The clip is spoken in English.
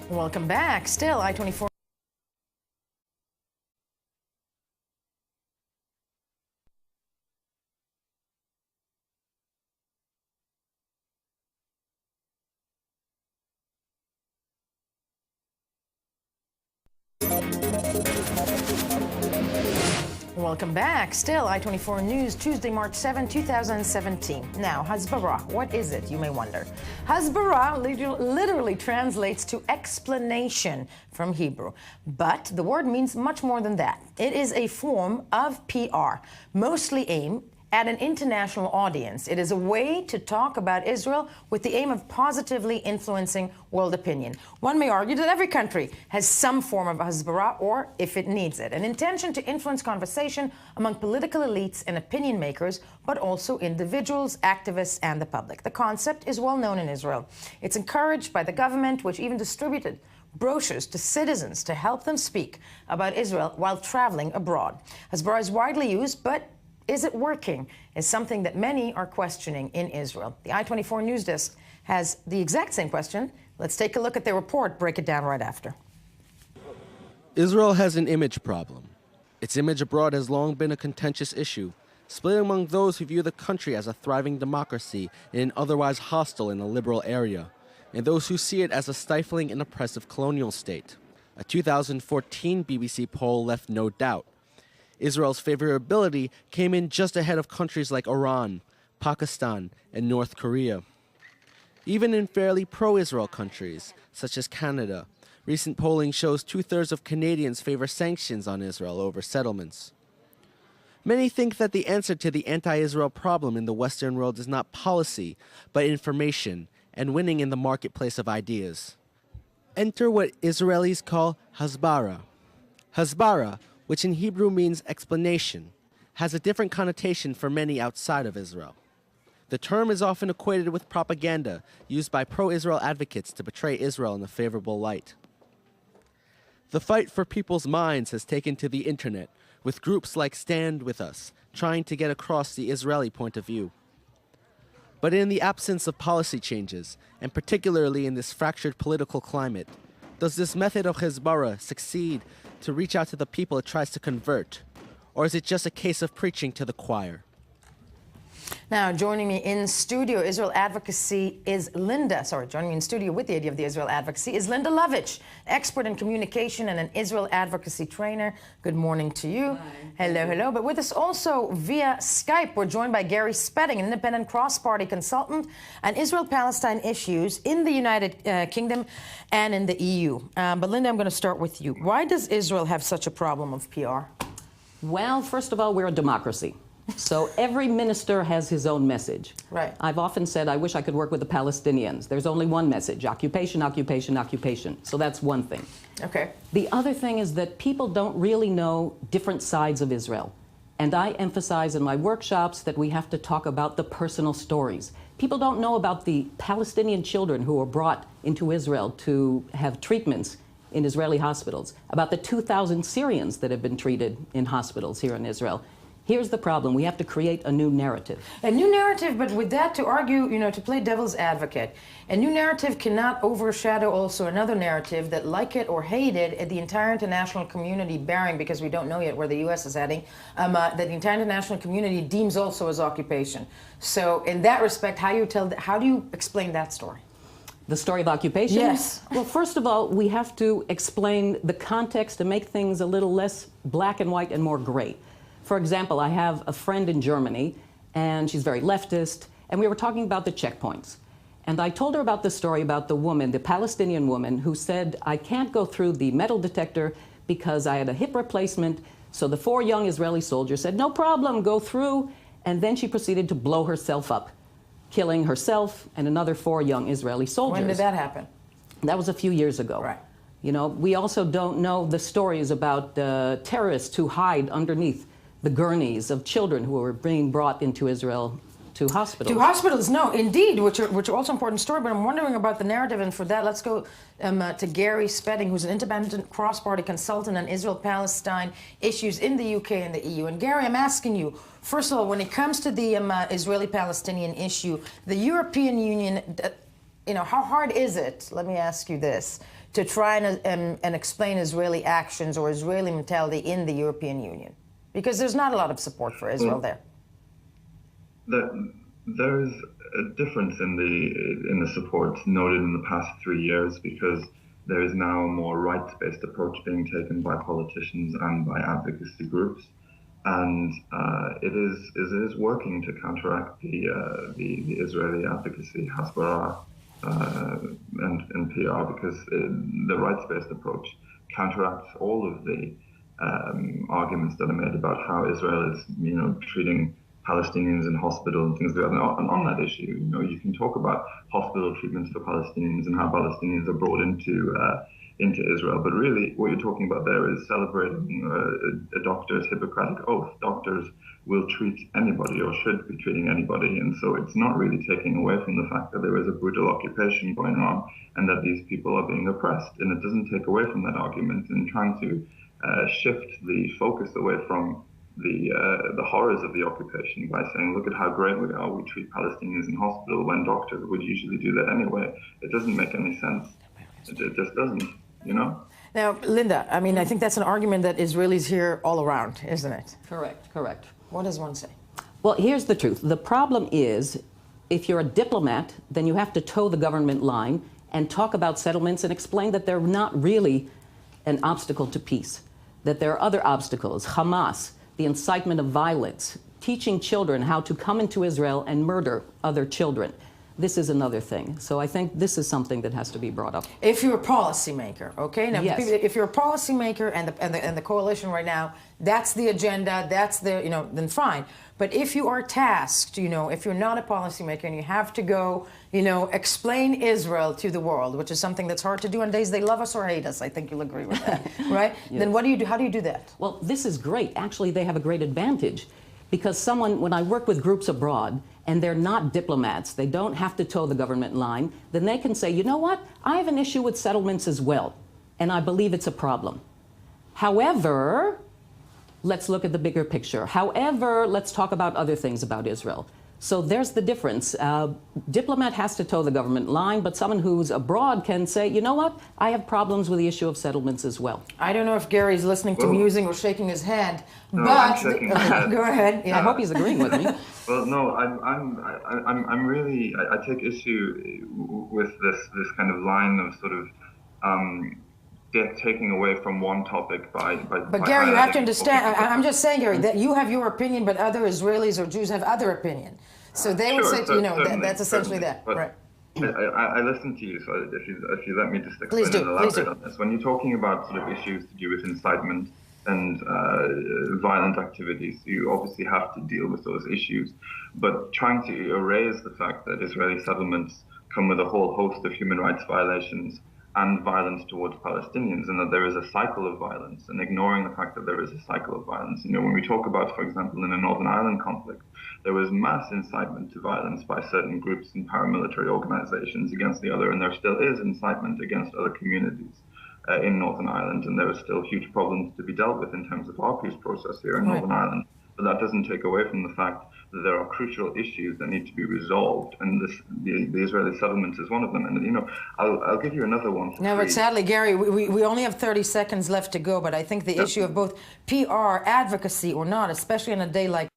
Welcome back. Still, I-24. Welcome back. Still, I-24 News, Tuesday, March 7, 2017. Now, Hasbara, what is it, you may wonder? Hasbara literally translates to explanation from Hebrew, but the word means much more than that. It is a form of PR, mostly aimed at an international audience. It is a way to talk about Israel with the aim of positively influencing world opinion. One may argue that every country has some form of hasbara, or if it needs it, an intention to influence conversation among political elites and opinion makers, but also individuals, activists, and the public. The concept is well known in Israel. It's encouraged by the government, which even distributed brochures to citizens to help them speak about Israel while traveling abroad. Hasbara is widely used, but is it working? Is something that many are questioning in Israel. The I-24 News Desk has the exact same question. Let's take a look at their report, break it down right after. Israel has an image problem. Its image abroad has long been a contentious issue, split among those who view the country as a thriving democracy in an otherwise hostile and a liberal area, and those who see it as a stifling and oppressive colonial state. A 2014 BBC poll left no doubt. Israel's favorability came in just ahead of countries like Iran, Pakistan, and North Korea. Even in fairly pro-Israel countries, such as Canada, recent polling shows 2/3 of Canadians favor sanctions on Israel over settlements. Many think that the answer to the anti-Israel problem in the Western world is not policy, but information and winning in the marketplace of ideas. Enter what Israelis call hasbara. Hasbara, which in Hebrew means explanation, has a different connotation for many outside of Israel. The term is often equated with propaganda used by pro-Israel advocates to portray Israel in a favorable light. The fight for people's minds has taken to the internet, with groups like Stand With Us trying to get across the Israeli point of view. But in the absence of policy changes, and particularly in this fractured political climate, does this method of Hasbara succeed to reach out to the people it tries to convert? Or is it just a case of preaching to the choir? Now, joining me in studio, Israel Advocacy is joining me in studio with the idea of the Israel Advocacy is Linda Lovitch, expert in communication and an Israel Advocacy trainer. Good morning to you. Hi. Hello. But with us also via Skype, we're joined by Gary Spedding, an independent cross-party consultant on Israel-Palestine issues in the United Kingdom and in the EU. But Linda, I'm going to start with you. Why does Israel have such a problem of PR? Well, first of all, we're a democracy. So every minister has his own message. Right. I've often said I wish I could work with the Palestinians. There's only one message: occupation, occupation, occupation. So that's one thing. Okay. The other thing is that people don't really know different sides of Israel. And I emphasize in my workshops that we have to talk about the personal stories. People don't know about the Palestinian children who were brought into Israel to have treatments in Israeli hospitals, about the 2,000 Syrians that have been treated in hospitals here in Israel. Here's the problem. We have to create a new narrative. A new narrative, but with that, to argue, to play devil's advocate, a new narrative cannot overshadow also another narrative that, like it or hate it, the entire international community bearing, because we don't know yet where the U.S. is heading, that the entire international community deems also as occupation. So in that respect, how do you explain that story? The story of occupation? Yes. Well, first of all, we have to explain the context to make things a little less black and white and more gray. For example, I have a friend in Germany, and she's very leftist, and we were talking about the checkpoints. And I told her about the story about the woman, the Palestinian woman, who said, I can't go through the metal detector because I had a hip replacement. So the 4 young Israeli soldiers said, no problem, go through. And then she proceeded to blow herself up, killing herself and another 4 young Israeli soldiers. When did that happen? That was a few years ago. Right. We also don't know the stories about terrorists who hide underneath the gurneys of children who were being brought into Israel to hospitals. To hospitals, no, indeed, which are also important story. But I'm wondering about the narrative, and for that, let's go to Gary Spedding, who's an independent cross-party consultant on Israel-Palestine issues in the UK and the EU. And Gary, I'm asking you, first of all, when it comes to the Israeli-Palestinian issue, the European Union, how hard is it? Let me ask you this: to try and explain Israeli actions or Israeli mentality in the European Union, because there's not a lot of support for Israel there. There is a difference in the support noted in the past 3 years, because there is now a more rights-based approach being taken by politicians and by advocacy groups, and it is working to counteract the Israeli advocacy, Hasbara, and PR, because the rights-based approach counteracts all of the arguments that are made about how Israel is, treating Palestinians in hospital and things like that. And on that issue, you can talk about hospital treatments for Palestinians and how Palestinians are brought into Israel, but really what you're talking about there is celebrating a doctor's Hippocratic oath. Doctors will treat anybody, or should be treating anybody, and so it's not really taking away from the fact that there is a brutal occupation going on and that these people are being oppressed, and it doesn't take away from that argument. And trying to shift the focus away from the horrors of the occupation by saying, look at how great we are, we treat Palestinians in hospital, when doctors would usually do that anyway. It doesn't make any sense. It just doesn't, Now, Linda, I think that's an argument that Israelis hear all around, isn't it? Correct. What does one say? Well, here's the truth. The problem is, if you're a diplomat, then you have to toe the government line and talk about settlements and explain that they're not really an obstacle to peace, that there are other obstacles: Hamas, the incitement of violence, teaching children how to come into Israel and murder other children. This is another thing. So I think this is something that has to be brought up. If you're a policymaker, okay? Now, yes. If you're a policymaker and the coalition right now, that's the agenda, that's the, then fine. But if you are tasked, if you're not a policymaker and you have to go, explain Israel to the world, which is something that's hard to do on days they love us or hate us, I think you'll agree with that, right? Yes. Then what do you do? How do you do that? Well, this is great. Actually, they have a great advantage, because when I work with groups abroad, and they're not diplomats, they don't have to toe the government line, then they can say, you know what, I have an issue with settlements as well, and I believe it's a problem. However, let's look at the bigger picture. However, let's talk about other things about Israel. So there's the difference. Diplomat has to toe the government line, but someone who's abroad can say, you know what, I have problems with the issue of settlements as well. I don't know if Gary's listening to musing or shaking his head, no, but go ahead. Yeah. I hope he's agreeing with me. Well, no, I'm really, I take issue with this kind of line of sort of taking away from one topic by But Gary, you have to understand, I'm just saying, Gary, that you have your opinion, but other Israelis or Jews have other opinion. So they would say, that's essentially that, right? I listen to you, so if you let me just explain and elaborate on this. When you're talking about sort of issues to do with incitement and violent activities, you obviously have to deal with those issues. But trying to erase the fact that Israeli settlements come with a whole host of human rights violations and violence towards Palestinians, and that there is a cycle of violence, and ignoring the fact that there is a cycle of violence. When we talk about, for example, in the Northern Ireland conflict, there was mass incitement to violence by certain groups and paramilitary organizations against the other, and there still is incitement against other communities in Northern Ireland, and there are still huge problems to be dealt with in terms of our peace process here in Northern Ireland. But that doesn't take away from the fact that there are crucial issues that need to be resolved, and the Israeli settlements is one of them. And I'll give you another one. No, but sadly, Gary, we only have 30 seconds left to go. But I think the issue of both PR advocacy or not, especially on a day like